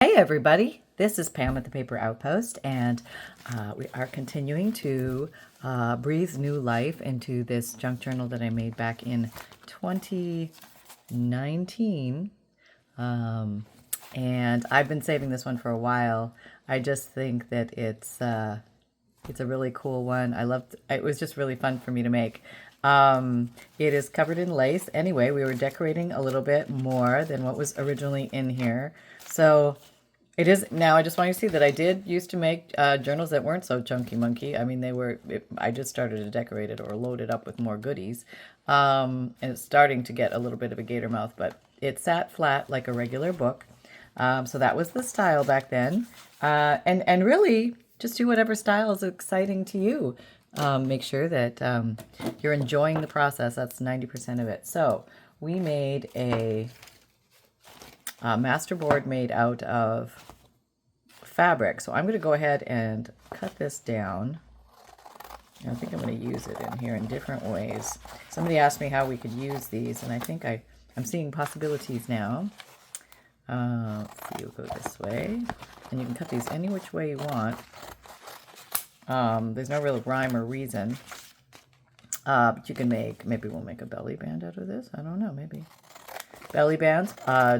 Hey everybody, this is Pam at the Paper Outpost, and we are continuing to breathe new life into this junk journal that I made back in 2019. And I've been saving this one for a while. I just think that it's a really cool one. It was just really fun for me to make. It is covered in lace. Anyway, we were decorating a little bit more than what was originally in here. So it is now. I just want you to see that I did used to make journals that weren't so chunky monkey. I mean, I just started to decorate it or load it up with more goodies. And it's starting to get a little bit of a gator mouth, but it sat flat like a regular book. So that was the style back then. And really, just do whatever style is exciting to you. Make sure that you're enjoying the process. That's 90% of it. So we made a masterboard made out of fabric. So I'm going to go ahead and cut this down. I think I'm going to use it in here in different ways. Somebody asked me how we could use these, and I think I'm seeing possibilities now. Let's see, we'll go this way. And you can cut these any which way you want. There's no real rhyme or reason. But you can maybe we'll make a belly band out of this. I don't know, maybe. Belly bands,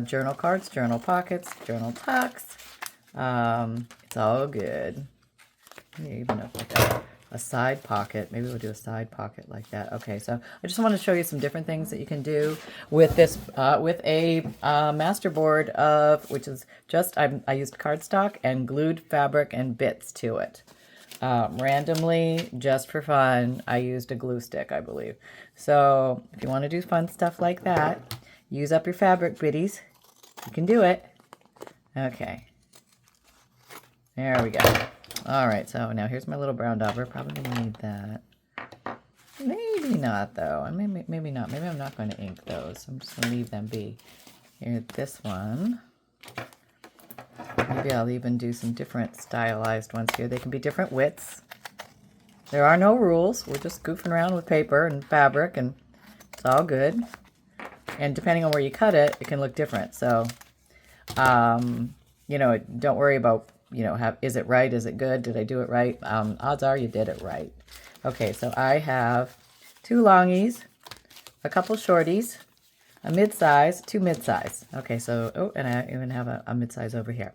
journal cards, journal pockets, journal tucks. It's all good. Maybe even like a side pocket. Maybe we'll do a side pocket like that. Okay, so I just want to show you some different things that you can do with this, with a masterboard which is just, I used cardstock and glued fabric and bits to it. Randomly, just for fun, I used a glue stick, I believe. So if you want to do fun stuff like that, use up your fabric biddies. You can do it. Okay. There we go. All right, so now here's my little brown dauber. Probably gonna need that. Maybe not, though. Maybe not. Maybe I'm not going to ink those. I'm just going to leave them be. Here, this one. Maybe I'll even do some different stylized ones here. They can be different widths. There are no rules. We're just goofing around with paper and fabric, and it's all good. And depending on where you cut it, it can look different. So, you know, don't worry about, you know, is it right? Is it good? Did I do it right? Odds are you did it right. Okay, so I have 2 longies, a couple shorties, a mid-size, 2 mid-size. Okay, so, oh, and I even have a mid-size over here.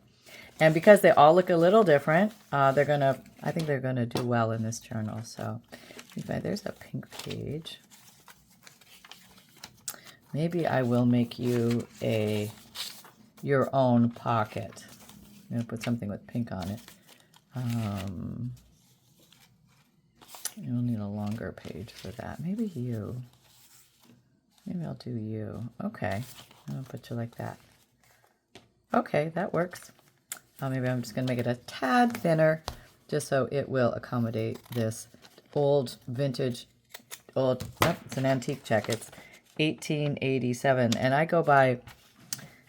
And because they all look a little different, I think they're gonna do well in this journal. So, there's a pink page. Maybe I will make you your own pocket. I'm gonna put something with pink on it. You'll need a longer page for that. Maybe you. Maybe I'll do you. Okay, I'll put you like that. Okay, that works. Maybe I'm just gonna make it a tad thinner, just so it will accommodate this old vintage, it's an antique check. It's 1887, and I go by,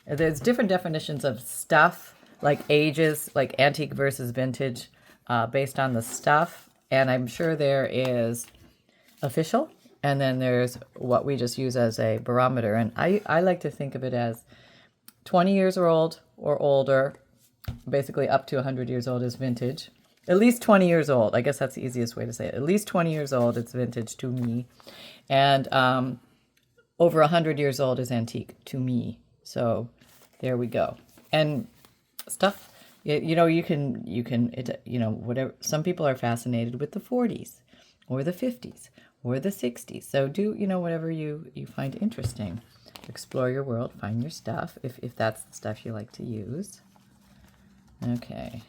there's different definitions of stuff, like ages, like antique versus vintage, based on the stuff, and I'm sure there is official, and then there's what we just use as a barometer, and I like to think of it as 20 years old or older, basically up to 100 years old is vintage. At least 20 years old, I guess that's the easiest way to say it. At least 20 years old, it's vintage to me, and over 100 years old is antique to me. So there we go. And stuff, you know, you can, you know, whatever. Some people are fascinated with the 40s or the 50s or the 60s. So do, you know, whatever you find interesting. Explore your world, find your stuff, if that's the stuff you like to use. Okay.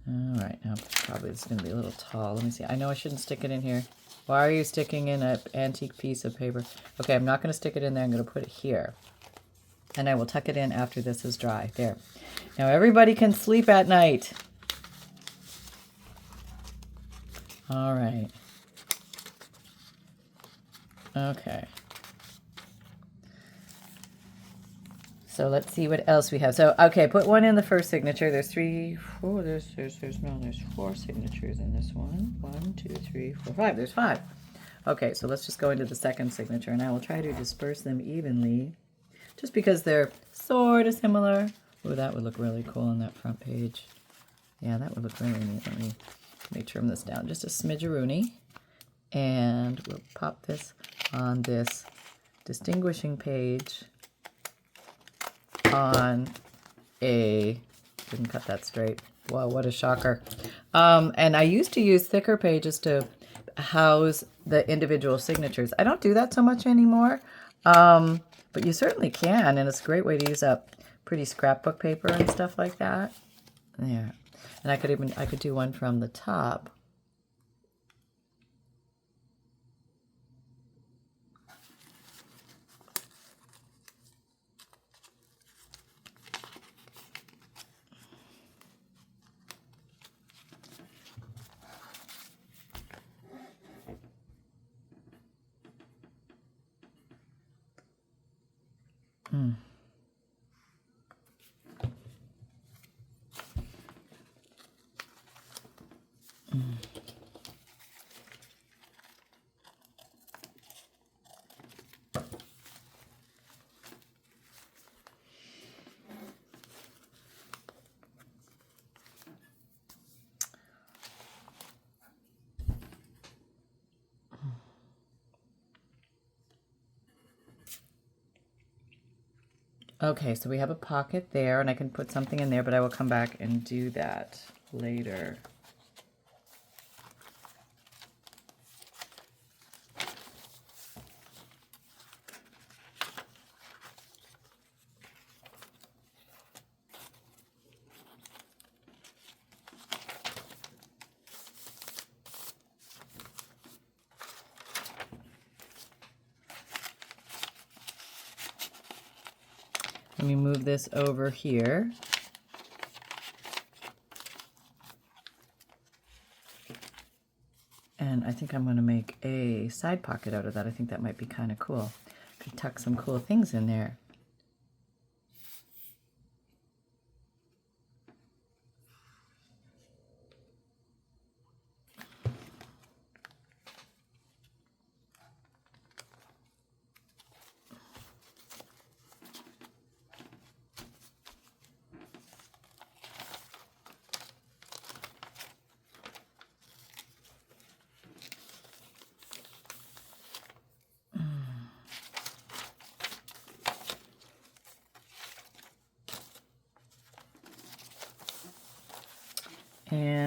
All right, now probably this is going to be a little tall. Let me see. I know I shouldn't stick it in here. Why are you sticking in an antique piece of paper? Okay, I'm not going to stick it in there. I'm going to put it here. And I will tuck it in after this is dry. There. Now everybody can sleep at night. All right. Okay. So let's see what else we have. So, okay, put one in the first signature. There's 3, 4, there's 4 signatures in this one. 1, 2, 3, 4, 5. There's 5. Okay, so let's just go into the second signature, and I will try to disperse them evenly just because they're sort of similar. Oh, that would look really cool on that front page. Yeah, that would look really neat. Let me trim this down just a smidgeroony. And we'll pop this on this distinguishing page on a, didn't cut that straight. Wow, what a shocker. And I used to use thicker pages to house the individual signatures. I don't do that so much anymore, but you certainly can, and it's a great way to use up pretty scrapbook paper and stuff like that. There. And I could do one from the top. Okay, so we have a pocket there, and I can put something in there, but I will come back and do that later. Let me move this over here. And I think I'm going to make a side pocket out of that. I think that might be kind of cool. Could tuck some cool things in there.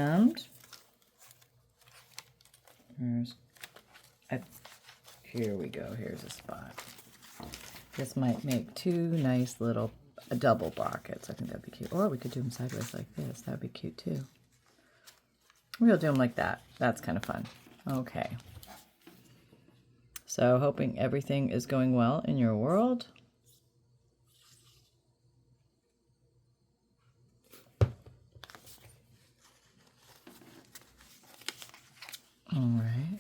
And here we go. Here's a spot. This might make two nice little double pockets. I think that'd be cute. Or we could do them sideways like this. That'd be cute too. We'll do them like that. That's kind of fun. Okay. So hoping everything is going well in your world. All right.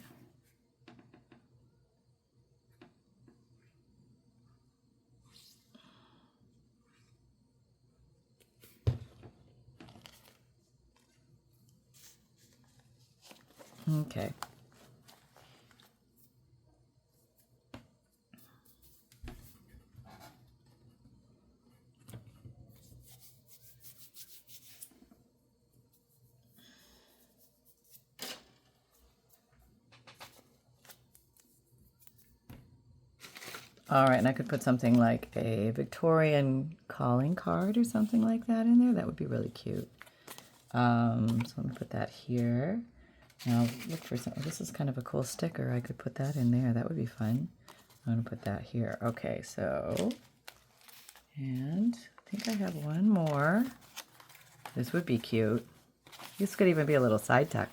Okay. All right, and I could put something like a Victorian calling card or something like that in there. That would be really cute. So let me put that here. Now look for some. This is kind of a cool sticker. I could put that in there. That would be fun. I'm going to put that here. Okay, so, and I think I have one more. This would be cute. This could even be a little side tuck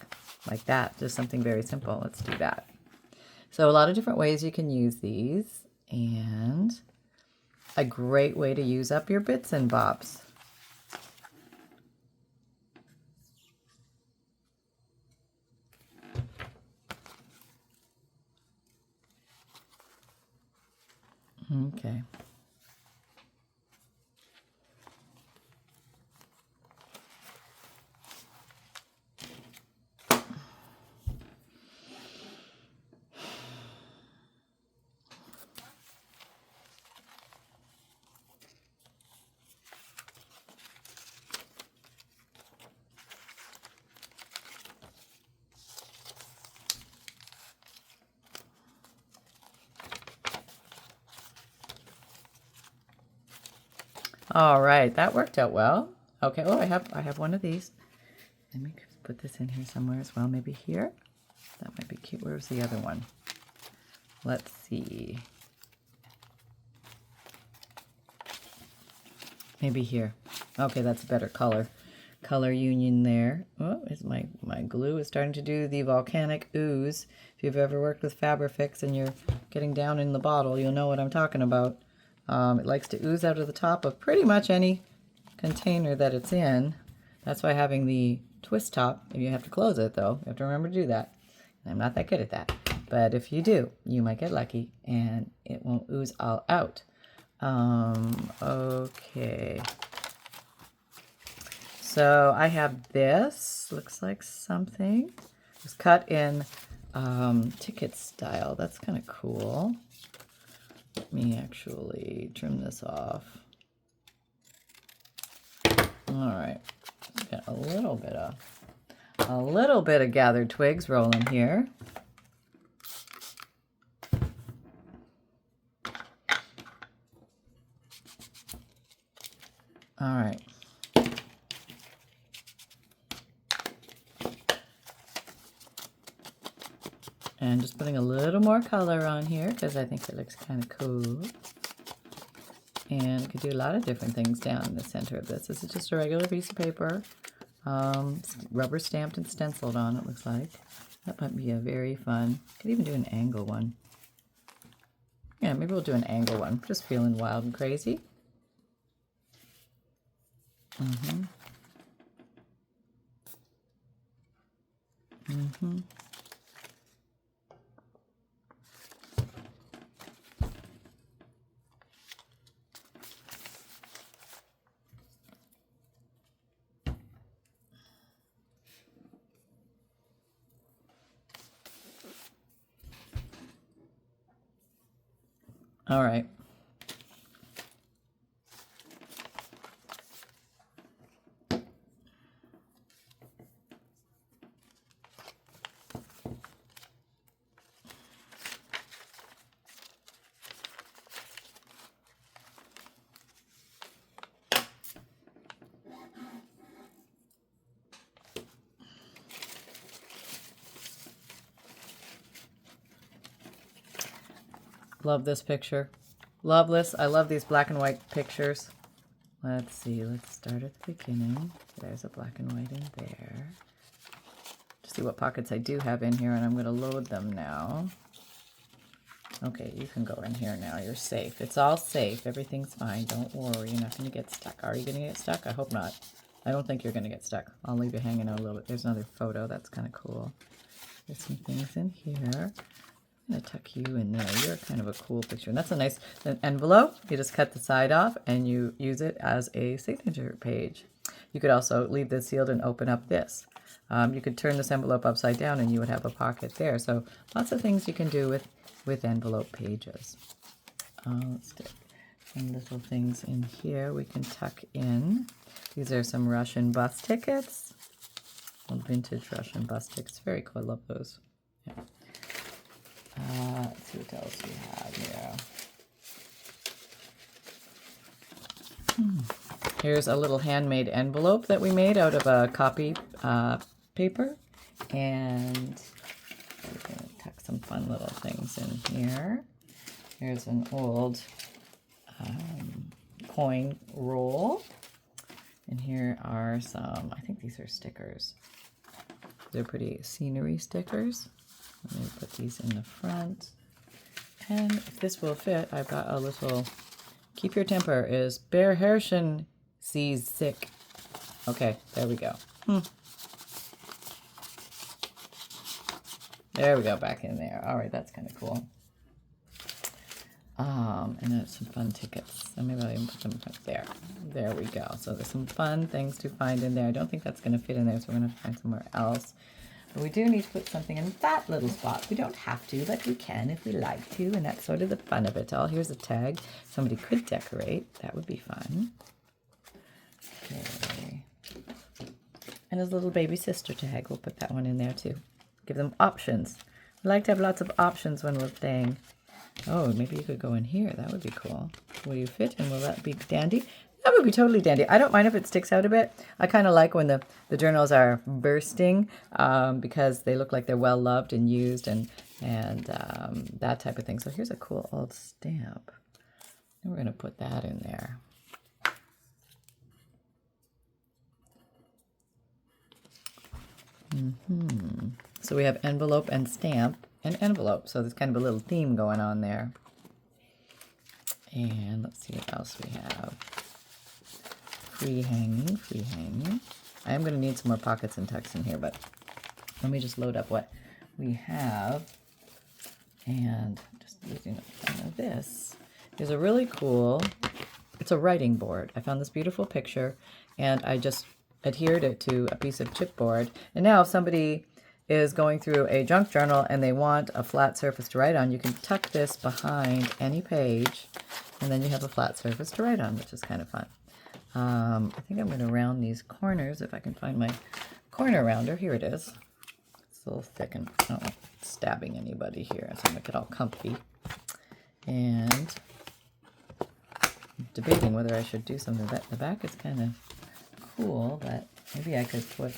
like that. Just something very simple. Let's do that. So a lot of different ways you can use these, and a great way to use up your bits and bobs. Okay. All right, that worked out well. Okay, oh, I have one of these. Let me put this in here somewhere as well, maybe here. That might be cute. Where's the other one? Let's see. Maybe here. Okay, that's a better color. Color union there. Oh, is my glue is starting to do the volcanic ooze. If you've ever worked with Fabrifix and you're getting down in the bottle, you'll know what I'm talking about. It likes to ooze out of the top of pretty much any container that it's in. That's why having the twist top, if you have to close it though, you have to remember to do that. I'm not that good at that. But if you do, you might get lucky and it won't ooze all out. Okay. So I have this, looks like something. It's cut in ticket style. That's kind of cool. Let me actually trim this off. All right, got a little bit of gathered twigs rolling here. All right. And just putting a little more color on here because I think it looks kind of cool. And you could do a lot of different things down in the center of this. This is just a regular piece of paper, rubber stamped and stenciled on, it looks like. That might be a very fun, could even do an angle one. Yeah, maybe we'll do an angle one. Just feeling wild and crazy. Mm-hmm. Mm-hmm. All right. Love this picture. Love this. I love these black and white pictures. Let's see. Let's start at the beginning. There's a black and white in there. To see what pockets I do have in here, and I'm going to load them now. Okay, you can go in here now. You're safe. It's all safe. Everything's fine. Don't worry. You're not going to get stuck. Are you going to get stuck? I hope not. I don't think you're going to get stuck. I'll leave you hanging out a little bit. There's another photo. That's kind of cool. There's some things in here. I'm going to tuck you in there. You're kind of a cool picture. And that's a nice envelope. You just cut the side off and you use it as a signature page. You could also leave this sealed and open up this. You could turn this envelope upside down and you would have a pocket there. So lots of things you can do with envelope pages. Let's stick some little things in here we can tuck in. These are some Russian bus tickets. Vintage Russian bus tickets. Very cool. I love those. Yeah. Let's see what else we have here. Here's a little handmade envelope that we made out of a copy paper. And we're going to tuck some fun little things in here. Here's an old coin roll. And here are some, I think these are stickers. They're pretty scenery stickers. Let me put these in the front. And if this will fit, I've got a little, keep your temper is Bear Herschen sees sick. Okay, there we go. There we go, back in there. All right, that's kind of cool. And then some fun tickets. So maybe I'll even put them up there. There we go. So there's some fun things to find in there. I don't think that's going to fit in there, so we're going to have to find somewhere else. But we do need to put something in that little spot. We don't have to, but we can if we like to, and that's sort of the fun of it all. Here's a tag somebody could decorate. That would be fun. Okay. And his little baby sister tag. We'll put that one in there too. Give them options. We like to have lots of options when we're playing. Oh, maybe you could go in here. That would be cool. Will you fit and will that be dandy? That would be totally dandy. I don't mind if it sticks out a bit. I kind of like when the journals are bursting because they look like they're well loved and used and that type of thing. So here's a cool old stamp. And we're going to put that in there. So we have envelope and stamp and envelope. So there's kind of a little theme going on there. And let's see what else we have. Free hanging, free hanging. I am going to need some more pockets and tucks in here, but let me just load up what we have. And just using this. There's a really cool, it's a writing board. I found this beautiful picture and I just adhered it to a piece of chipboard. And now if somebody is going through a junk journal and they want a flat surface to write on, you can tuck this behind any page and then you have a flat surface to write on, which is kind of fun. I think I'm going to round these corners if I can find my corner rounder. Here it is. It's a little thick and I don't like stabbing anybody here, so I make it all comfy. And I'm debating whether I should do something. The back is kind of cool, but maybe I could put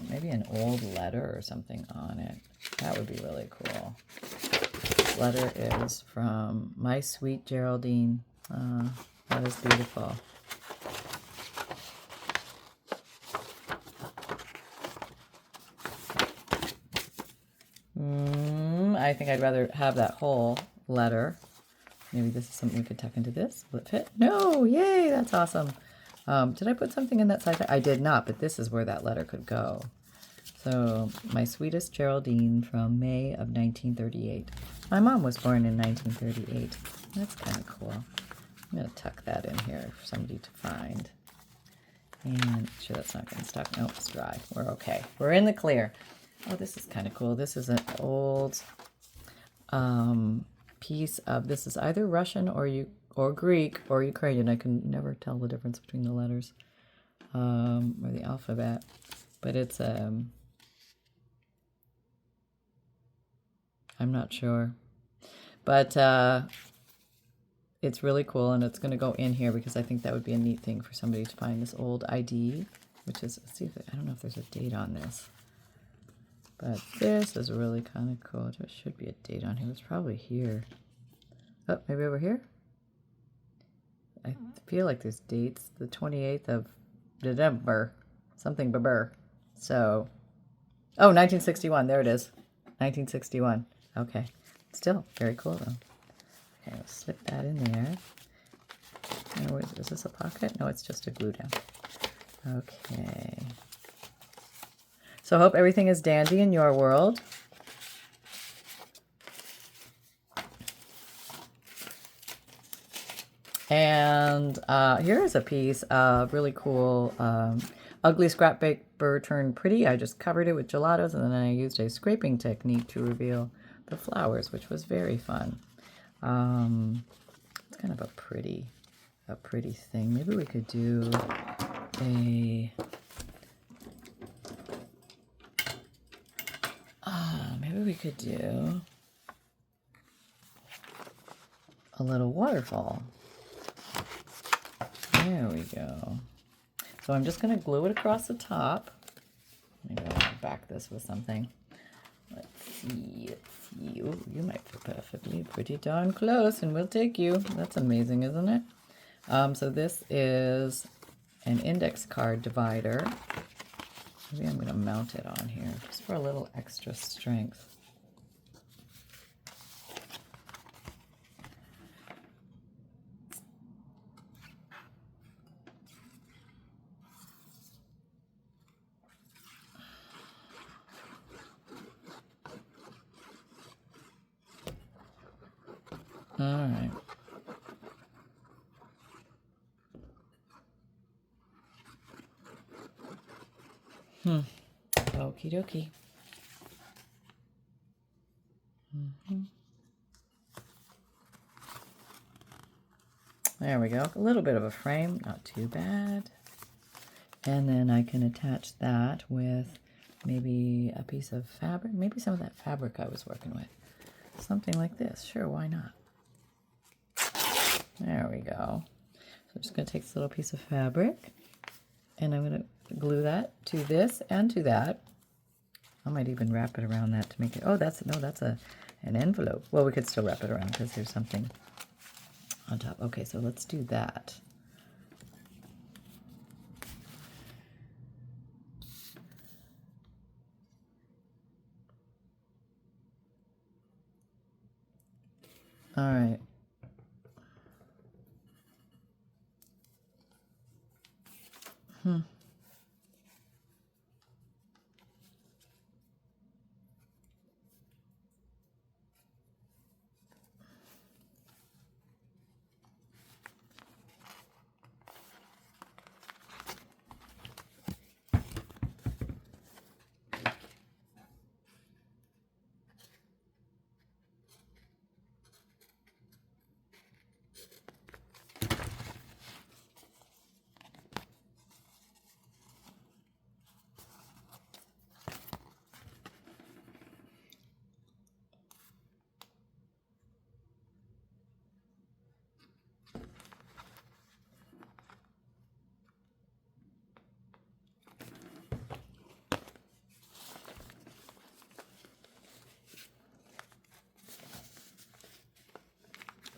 maybe an old letter or something on it. That would be really cool. This letter is from My Sweet Geraldine. That is beautiful. I think I'd rather have that whole letter. Maybe this is something we could tuck into this. Will it fit? No! Yay! That's awesome. Did I put something in that side? I did not, but this is where that letter could go. So, My Sweetest Geraldine from May of 1938. My mom was born in 1938. That's kind of cool. I'm going to tuck that in here for somebody to find. And make sure that's not getting stuck. No, it's dry. We're okay. We're in the clear. Oh, this is kind of cool. This is an old piece of, this is either Russian or Greek or Ukrainian. I can never tell the difference between the letters or the alphabet. But it's, I'm not sure. But it's really cool, and it's going to go in here because I think that would be a neat thing for somebody to find this old ID, which is, let's see if I don't know if there's a date on this. But this is really kind of cool. There should be a date on here. It's probably here. Oh, maybe over here? I feel like there's dates. The 28th of December. Something babur. So, oh, 1961. There it is. 1961. Okay. Still very cool, though. Okay, we'll slip that in there. Oh, is this a pocket? No, it's just a glue down. Okay. So I hope everything is dandy in your world. And here is a piece of really cool ugly scrap paper turned pretty. I just covered it with gelatos and then I used a scraping technique to reveal the flowers, which was very fun. It's kind of a pretty thing. Maybe we could do a maybe we could do a little waterfall. There we go. So I'm just going to glue it across the top. Maybe I'll back this with something. Let's see. Ooh, you might be perfectly pretty darn close, and we'll take you. That's amazing, isn't it? So this is an index card divider. Maybe I'm going to mount it on here just for a little extra strength. All right. Okie dokie. There we go. A little bit of a frame, not too bad. And then I can attach that with maybe a piece of fabric, maybe some of that fabric I was working with. Something like this. Sure, why not? There we go. So I'm just going to take this little piece of fabric and I'm going to glue that to this and to that. I might even wrap it around that to make it, oh, that's an envelope. Well, we could still wrap it around because there's something on top. Okay, so let's do that. All right.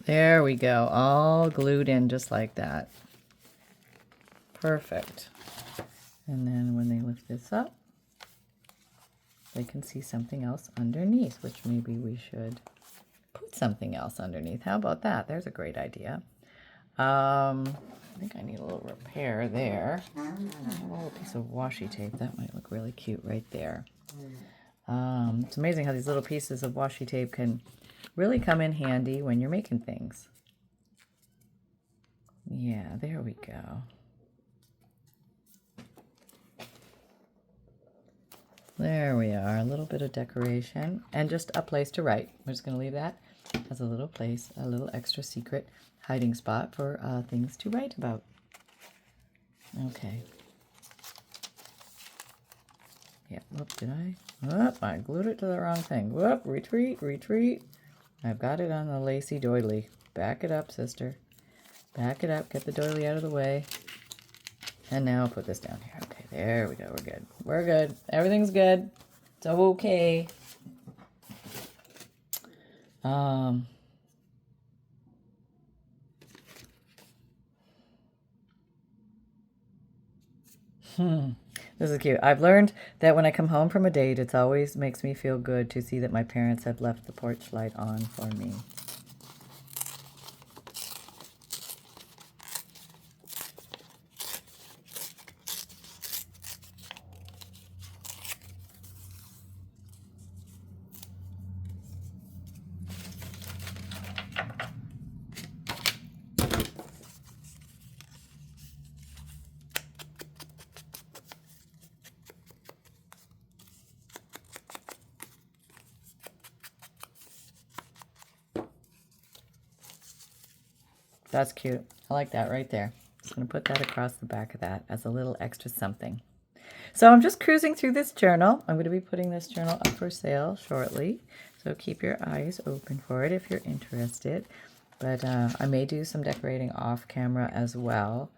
There we go, all glued in just like that. Perfect. And then when they lift this up, they can see something else underneath, which maybe we should put something else underneath. How about that? There's a great idea. I think I need a little repair there. A little piece of washi tape. That might look really cute right there. It's amazing how these little pieces of washi tape can really come in handy when you're making things. Yeah, there we go. There we are, a little bit of decoration and just a place to write. We're just going to leave that as a little place, a little extra secret hiding spot for things to write about. Okay. Yeah, whoop, did I? Whoop, I glued it to the wrong thing. Whoop, retreat, retreat. I've got it on the lacy doily. Back it up, sister. Back it up, get the doily out of the way. And now I'll put this down here. Okay, there we go, we're good. We're good, everything's good. It's okay. This is cute. I've learned that when I come home from a date, it always makes me feel good to see that my parents have left the porch light on for me. That's cute. I like that right there. Just going to put that across the back of that as a little extra something. So I'm just cruising through this journal. I'm going to be putting this journal up for sale shortly. So keep your eyes open for it if you're interested. But I may do some decorating off camera as well.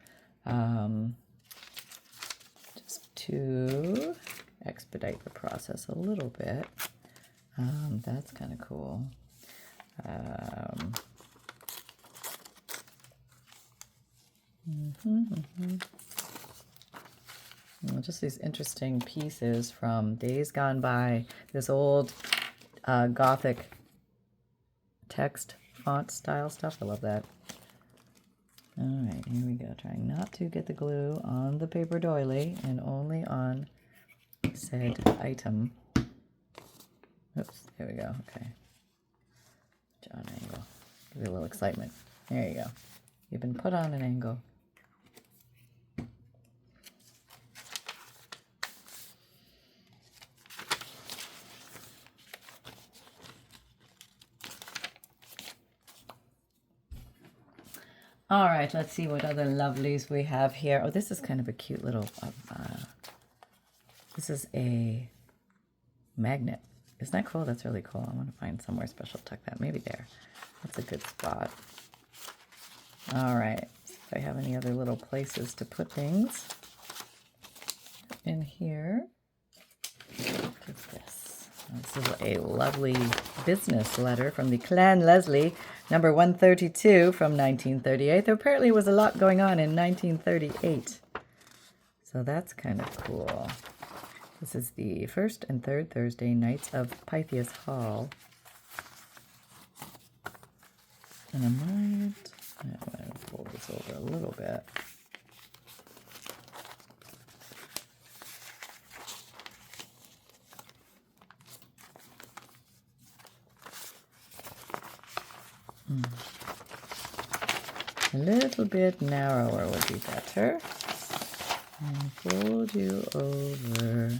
Just to expedite the process a little bit. That's kind of cool. Just these interesting pieces from days gone by. This old Gothic text font style stuff. I love that. All right, here we go. Trying not to get the glue on the paper doily and only on said item. Oops, there we go. Okay. On angle. Give you a little excitement. There you go. You've been put on an angle. All right, let's see what other lovelies we have here. Oh, this is kind of a cute little, this is a magnet. Isn't that cool? That's really cool. I want to find somewhere special to tuck that. Maybe there. That's a good spot. All right, if I have any other little places to put things in here. What is this? This is a lovely business letter from the Clan Leslie, number 132 from 1938. There apparently was a lot going on in 1938. So that's kind of cool. This is the first and third Thursday nights of Pythias Hall. And I'm going to fold this over a little bit. A little bit narrower would be better. And fold you over.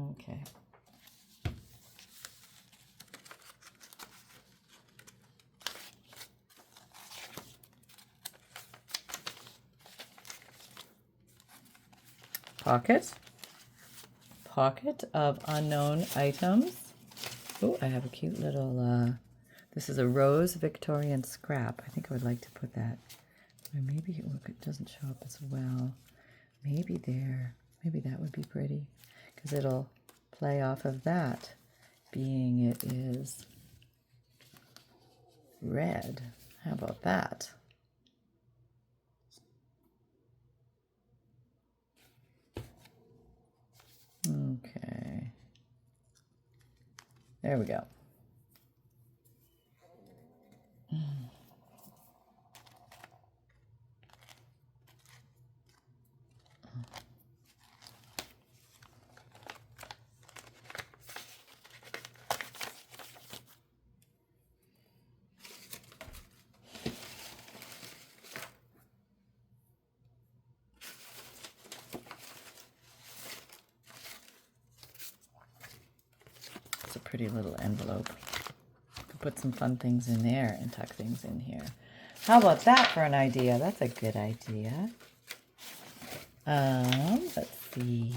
Okay. Pocket of unknown items. Oh, I have a cute little, this is a rose Victorian scrap. I think I would like to put that, or maybe it doesn't show up as well. Maybe there, maybe that would be pretty, because it'll play off of that, being it is red. How about that? Okay. There we go. Pretty little envelope. Could put some fun things in there and tuck things in here. How about that for an idea? That's a good idea. Let's see.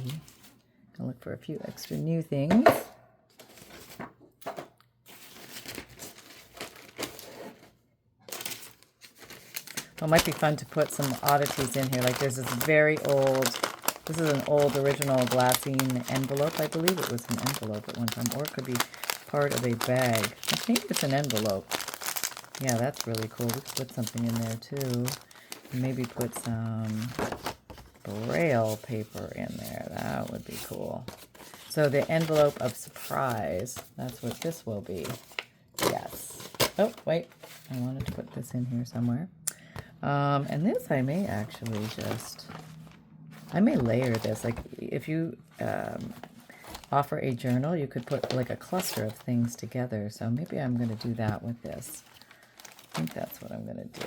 I'll look for a few extra new things. Well, it might be fun to put some oddities in here. Like there's this very old, this is an old original glassine envelope. I believe it was an envelope at one time, or it could be part of a bag. I think it's an envelope. Yeah, that's really cool. We could put something in there too. Maybe put some Braille paper in there. That would be cool. So the envelope of surprise, that's what this will be. Yes. Oh, wait. I wanted to put this in here somewhere. And this I may actually just, I may layer this. Like if you offer a journal, you could put like a cluster of things together. So maybe I'm going to do that with this. I think that's what I'm going to do.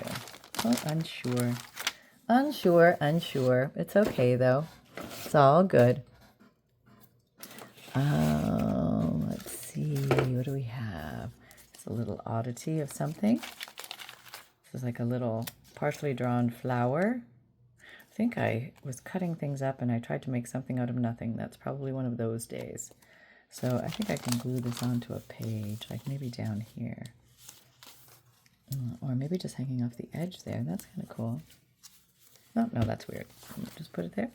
Oh, unsure. Unsure. It's okay though. It's all good. Let's see. What do we have? It's a little oddity of something. This is like a little partially drawn flower. I think I was cutting things up and I tried to make something out of nothing. That's probably one of those days. So I think I can glue this onto a page, like maybe down here. Or maybe just hanging off the edge there. That's kind of cool. Oh, no, that's weird. Just put it there.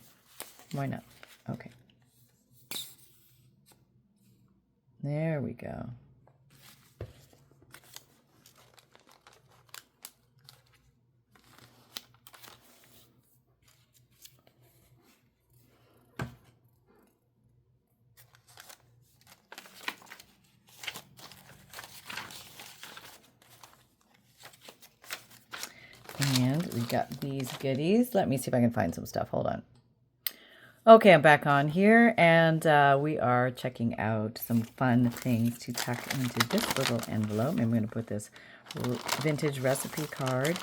Why not? Okay. There we go. And we got these goodies. Let me see if I can find some stuff. Hold on. Okay, I'm back on here, and we are checking out some fun things to tuck into this little envelope. And I'm going to put this vintage recipe card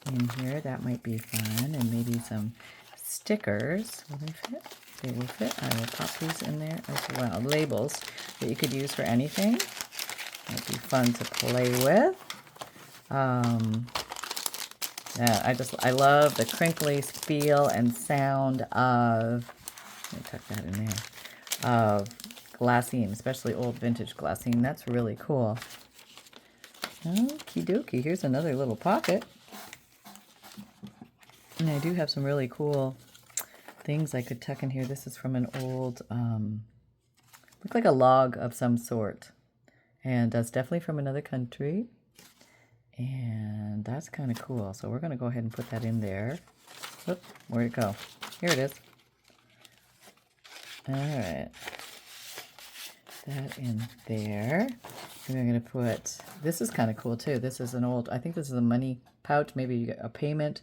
in here. That might be fun. And maybe some stickers. Will they fit? They will fit. I will pop these in there as well. Labels that you could use for anything. It'd be fun to play with. Yeah, I love the crinkly feel and sound of, let me tuck that in there, of glassine, especially old vintage glassine. That's really cool. Okie dokie, here's another little pocket. And I do have some really cool things I could tuck in here. This is from an old, look like a log of some sort. And that's definitely from another country. And that's kind of cool. So we're going to go ahead and put that in there. Oop, where'd it go? Here it is. All right. That in there. And we're going to put, this is kind of cool too. This is an old, I think this is a money pouch. Maybe you get a payment.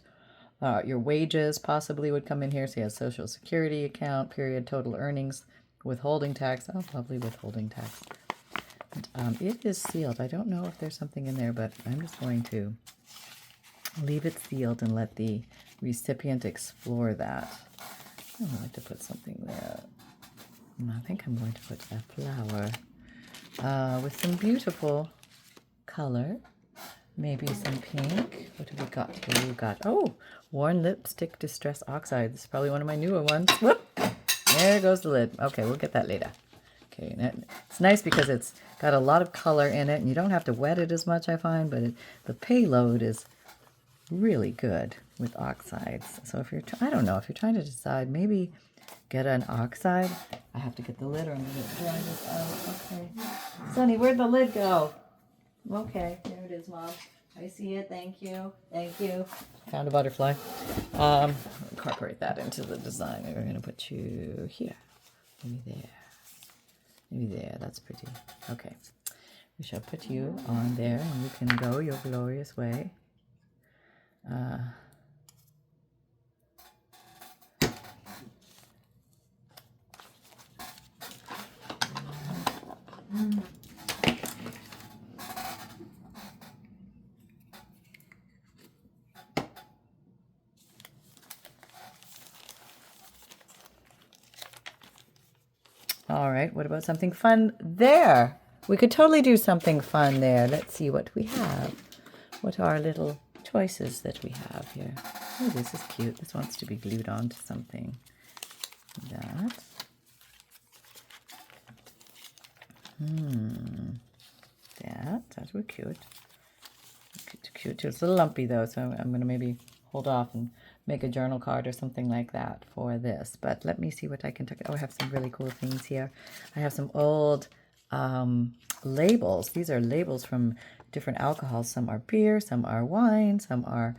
Your wages possibly would come in here. So you have social security account, period, total earnings, withholding tax. Oh, lovely withholding tax. It is sealed. I don't know if there's something in there, but I'm just going to leave it sealed and let the recipient explore that. I would like to put something there. I think I'm going to put a flower with some beautiful color. Maybe some pink. What have we got here? We've got, oh, Worn Lipstick Distress Oxide. This is probably one of my newer ones. Whoop! There goes the lid. Okay, we'll get that later. Okay, and it's nice because it's got a lot of color in it, and you don't have to wet it as much, I find, but the payload is really good with oxides. So if you're, I don't know, if you're trying to decide, maybe get an oxide. I have to get the lid or I'm going to dry this out. Okay. Sonny, where'd the lid go? Okay, there it is, Mom. I see it. Thank you. Thank you. Found a butterfly. Incorporate that into the design. We're going to put you here. Maybe there. Maybe there. That's pretty. Okay. We shall put you on there and you can go your glorious way. All right, what about something fun there? We could totally do something fun there. Let's see what we have. What are little choices that we have here? Oh, this is cute. This wants to be glued onto something. That. That would be cute. Cute too. It's a little lumpy though, so I'm going to maybe hold off and make a journal card or something like that for this. But let me see what I can take. Oh, I have some really cool things here. I have some old labels. These are labels from different alcohols. Some are beer, some are wine, some are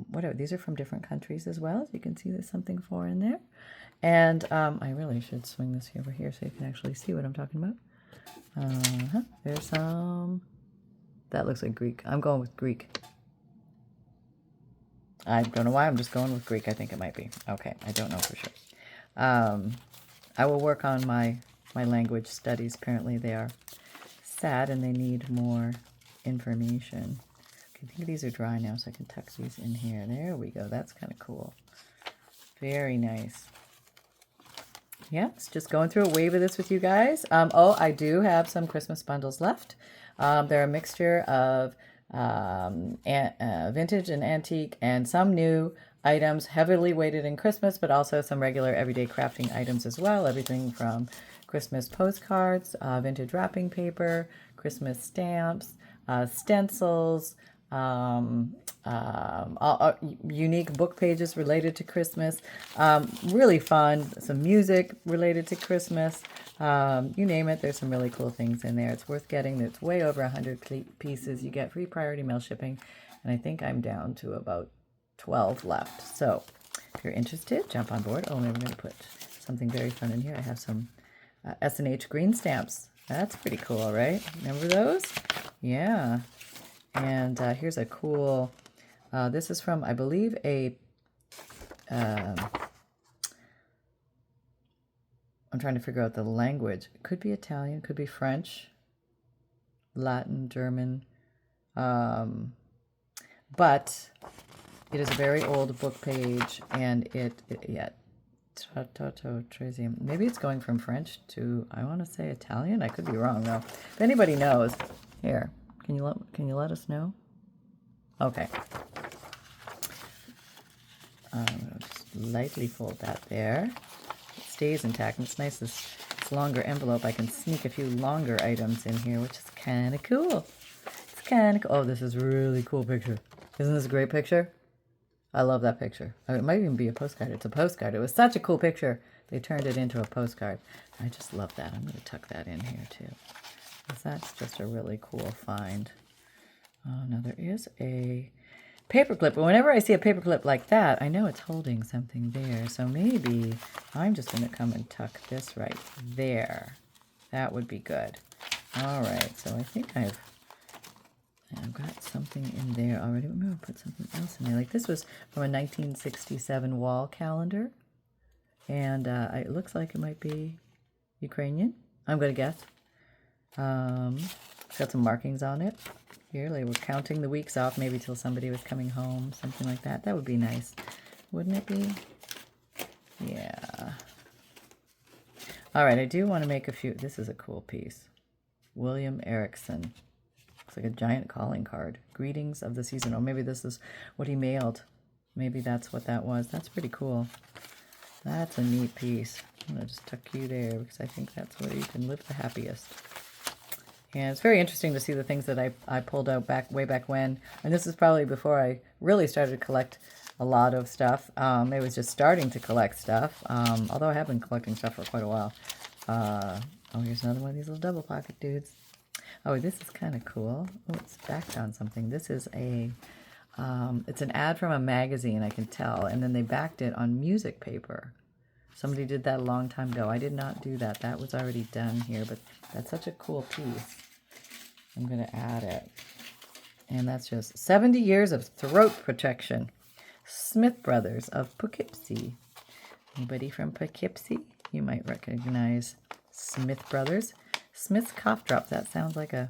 whatever. These are from different countries as well. As you can see, there's something for in there. And I really should swing this over here so you can actually see what I'm talking about. There's some. That looks like Greek. I'm going with Greek. I don't know why. I'm just going with Greek. I think it might be. Okay. I don't know for sure. I will work on my language studies. Apparently they are sad and they need more information. Okay, I think these are dry now, so I can tuck these in here. There we go. That's kind of cool. Very nice. Yes, just going through a wave of this with you guys. Oh, I do have some Christmas bundles left. They're a mixture of vintage and antique and some new items, heavily weighted in Christmas, but also some regular everyday crafting items as well. Everything from Christmas postcards, vintage wrapping paper, Christmas stamps, stencils, unique book pages related to Christmas. Really fun. Some music related to Christmas. You name it, there's some really cool things in there. It's worth getting. It's way over 100 pieces. You get free priority mail shipping, and I think I'm down to about 12 left. So if you're interested, jump on board. Oh, maybe I'm going to put something very fun in here. I have some S&H green stamps. That's pretty cool, right? Remember those? Yeah. And here's a cool, this is from, I believe, I'm trying to figure out the language. It could be Italian, could be French, Latin, German. But it is a very old book page, and it Trattatotresium. Maybe it's going from French to, I want to say Italian. I could be wrong though. If anybody knows, here, can you let us know? Okay. I'm going to just lightly fold that there. It stays intact. And it's nice, this longer envelope. I can sneak a few longer items in here, which is kind of cool. It's kind of cool. Oh, this is a really cool picture. Isn't this a great picture? I love that picture. It might even be a postcard. It's a postcard. It was such a cool picture. They turned it into a postcard. I just love that. I'm going to tuck that in here too, because that's just a really cool find. Oh, now there is a paperclip. But whenever I see a paperclip like that, I know it's holding something there. So maybe I'm just going to come and tuck this right there. That would be good. All right. So I think I've got something in there already. I'm going to put something else in there. Like this was from a 1967 wall calendar. And it looks like it might be Ukrainian. I'm going to guess. It's got some markings on it. Here, they were counting the weeks off, maybe till somebody was coming home, something like that. That would be nice. Wouldn't it be? Yeah. All right, I do want to make a few. This is a cool piece. William Erickson. Looks like a giant calling card. Greetings of the season. Oh, maybe this is what he mailed. Maybe that's what that was. That's pretty cool. That's a neat piece. I'm going to just tuck you there because I think that's where you can live the happiest. And it's very interesting to see the things that I pulled out way back when. And this is probably before I really started to collect a lot of stuff. It was just starting to collect stuff, although I have been collecting stuff for quite a while. Oh, here's another one of these little double pocket dudes. Oh, this is kind of cool. Oh, it's backed on something. This is it's an ad from a magazine, I can tell. And then they backed it on music paper. Somebody did that a long time ago. I did not do that. That was already done here, but that's such a cool piece. I'm going to add it. And that's just 70 years of throat protection. Smith Brothers of Poughkeepsie. Anybody from Poughkeepsie? You might recognize Smith Brothers. Smith's cough drops. That sounds like a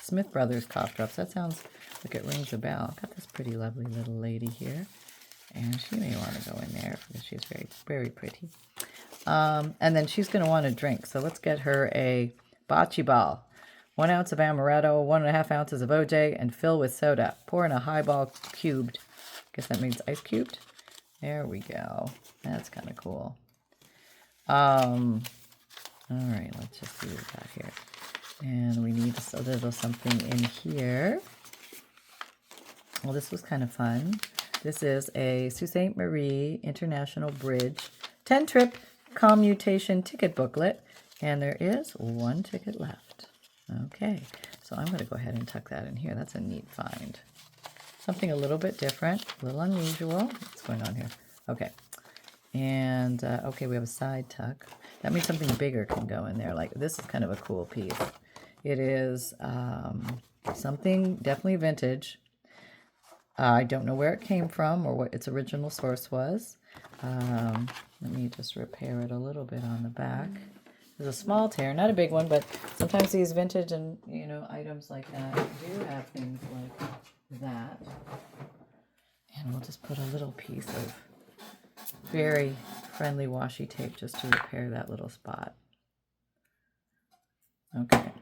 Smith Brothers cough drops. That sounds like it rings a bell. Got this pretty lovely little lady here. And she may want to go in there because she's very, very pretty. And then she's going to want a drink. So let's get her a bocce ball. 1 ounce of amaretto, 1.5 ounces of OJ, and fill with soda. Pour in a highball cubed. Guess that means ice cubed. There we go. That's kind of cool. All right, let's just see what we got here. And we need a little something in here. Well, this was kind of fun. This is a Sault Ste. Marie International Bridge 10-trip commutation ticket booklet. And there is 1 ticket left. Okay, so I'm going to go ahead and tuck that in here. That's a neat find. Something a little bit different, a little unusual. What's going on here? Okay. And, okay, we have a side tuck. That means something bigger can go in there. Like, this is kind of a cool piece. It is something definitely vintage. I don't know where it came from or what its original source was. Let me just repair it a little bit on the back. There's a small tear, not a big one, but sometimes these vintage and, you know, items like that do have things like that. And we'll just put a little piece of very friendly washi tape just to repair that little spot. Okay.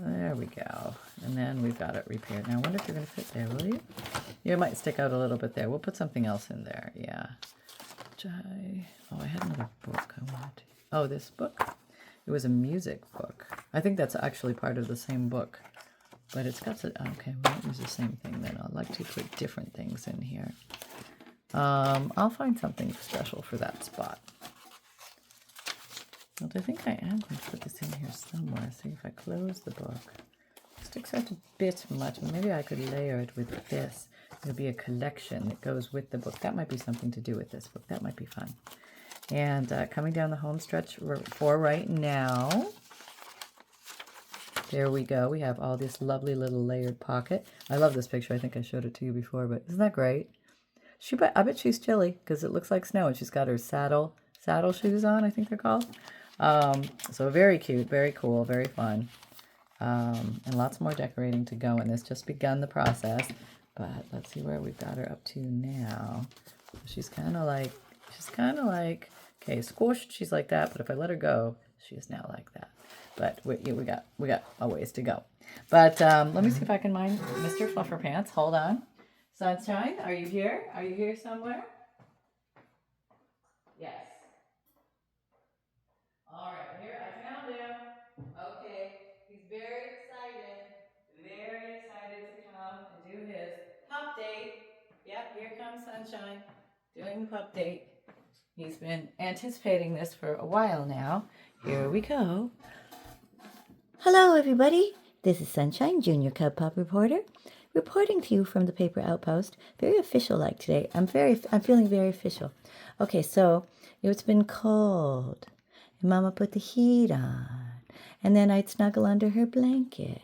There we go. And then we've got it repaired. Now, I wonder if you're going to fit there, will you? You might stick out a little bit there. We'll put something else in there. Yeah. Oh, I had another book I wanted to. Oh, this book? It was a music book. I think that's actually part of the same book. But it's got to, okay, we won't use the same thing then. I'd like to put different things in here. I'll find something special for that spot. But I think I am going to put this in here somewhere. See if I close the book. It sticks out a bit much. Maybe I could layer it with this. It'll be a collection that goes with the book. That might be something to do with this book. That might be fun. And coming down the home stretch for right now. There we go. We have all this lovely little layered pocket. I love this picture. I think I showed it to you before, but isn't that great? I bet she's chilly because it looks like snow, and she's got her saddle shoes on, I think they're called. So very cute, very cool, very fun. And lots more decorating to go in this. Just begun the process, But let's see where we've got her up to now. She's kind of like, okay, squished, she's like that, but if I let her go, she is now like that. But we got a ways to go. But let me see if I can find Mr. Flufferpants. Hold on. Sunshine, are you here? Are you here somewhere? Yes. All right, here, I found him. Okay, he's very excited to come and do his pup date. Yep, here comes Sunshine doing the pup date. He's been anticipating this for a while now. Here we go. Hello, everybody. This is Sunshine, Junior Cub Pup Reporter, reporting to you from the paper Outpost. Very official-like today. I'm feeling very official. Okay, so it's been cold, and Mama put the heat on, and then I'd snuggle under her blanket,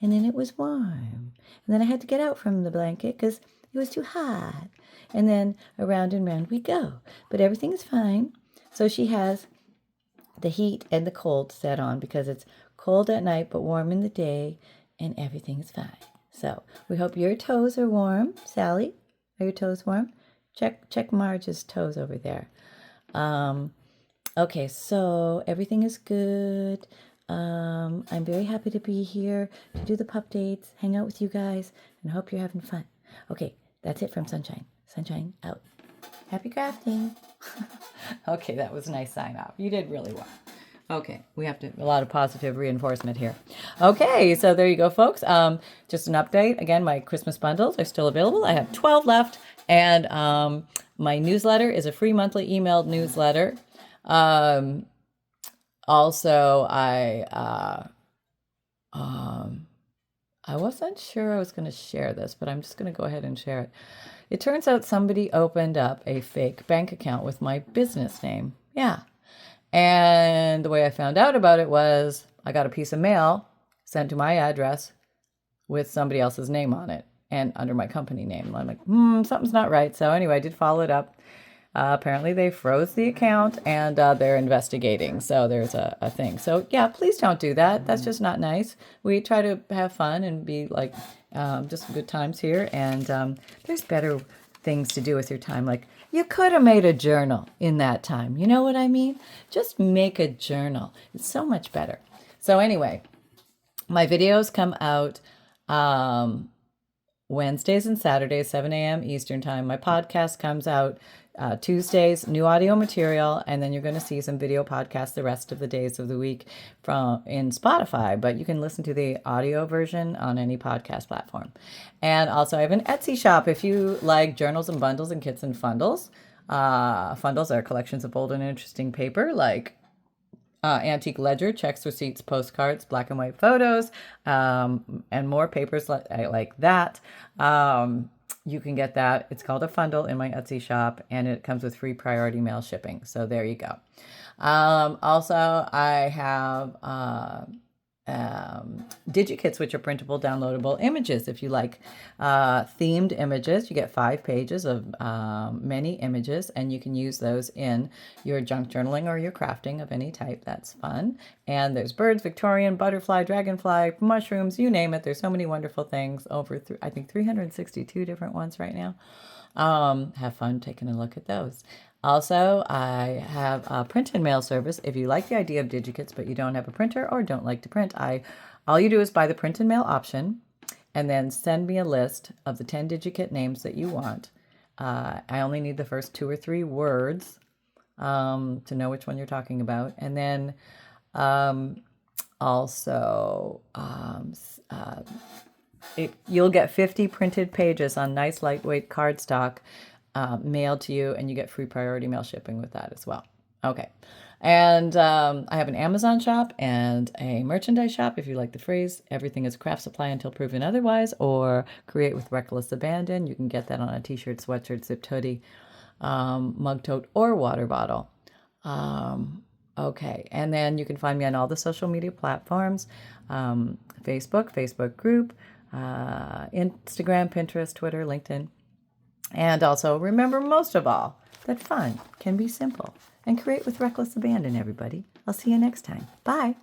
and then it was warm, and then I had to get out from the blanket because it was too hot, and then around and round we go. But everything is fine. So she has the heat and the cold set on because it's cold at night but warm in the day, and everything is fine. So we hope your toes are warm. Sally, are your toes warm? Check Marge's toes over there. Okay, so everything is good. I'm very happy to be here to do the pup dates, hang out with you guys, and hope you're having fun. Okay, that's it from Sunshine. Sunshine out. Happy crafting. Okay, that was a nice sign off. You did really well. Okay, we have a lot of positive reinforcement here. Okay, so there you go, folks. Just an update. Again, my Christmas bundles are still available. I have 12 left, and my newsletter is a free monthly emailed newsletter. Also, I wasn't sure I was going to share this, but I'm just going to go ahead and share it. It turns out somebody opened up a fake bank account with my business name. Yeah. And the way I found out about it was I got a piece of mail sent to my address with somebody else's name on it and under my company name. I'm like, something's not right. So anyway, I did follow it up. Apparently they froze the account and they're investigating. So there's a thing. So yeah, please don't do that. That's just not nice. We try to have fun and be like just good times here. And there's better things to do with your time. Like you could have made a journal in that time. You know what I mean? Just make a journal. It's so much better. So anyway, my videos come out Wednesdays and Saturdays, 7 a.m. Eastern time. My podcast comes out Tuesdays, new audio material, and then you're going to see some video podcasts the rest of the days of the week in Spotify, but you can listen to the audio version on any podcast platform. And also I have an Etsy shop if you like journals and bundles and kits and fundles. Fundles are collections of bold and interesting paper like antique ledger, checks, receipts, postcards, black and white photos, and more papers like that. You can get that. It's called a FUNDLE in my Etsy shop, and it comes with free priority mail shipping. So there you go. Also, I have DigiKits, which are printable, downloadable images. If you like themed images, you get 5 pages of many images, and you can use those in your junk journaling or your crafting of any type. That's fun. And there's birds, Victorian, butterfly, dragonfly, mushrooms, you name it. There's so many wonderful things. I think 362 different ones right now. Have fun taking a look at those. Also, I have a print and mail service. If you like the idea of DigiKits, but you don't have a printer or don't like to print, all you do is buy the print and mail option and then send me a list of the 10 DigiKit names that you want. I only need the first 2 or 3 words to know which one you're talking about. And then you'll get 50 printed pages on nice lightweight cardstock mailed to you, and you get free priority mail shipping with that as well. Okay. And I have an Amazon shop and a merchandise shop. If you like the phrase, everything is craft supply until proven otherwise, or create with reckless abandon. You can get that on a t-shirt, sweatshirt, zipped hoodie, mug tote, or water bottle. Okay. And then you can find me on all the social media platforms, Facebook group, Instagram, Pinterest, Twitter, LinkedIn. And also remember, most of all, that fun can be simple. And create with reckless abandon, everybody. I'll see you next time. Bye.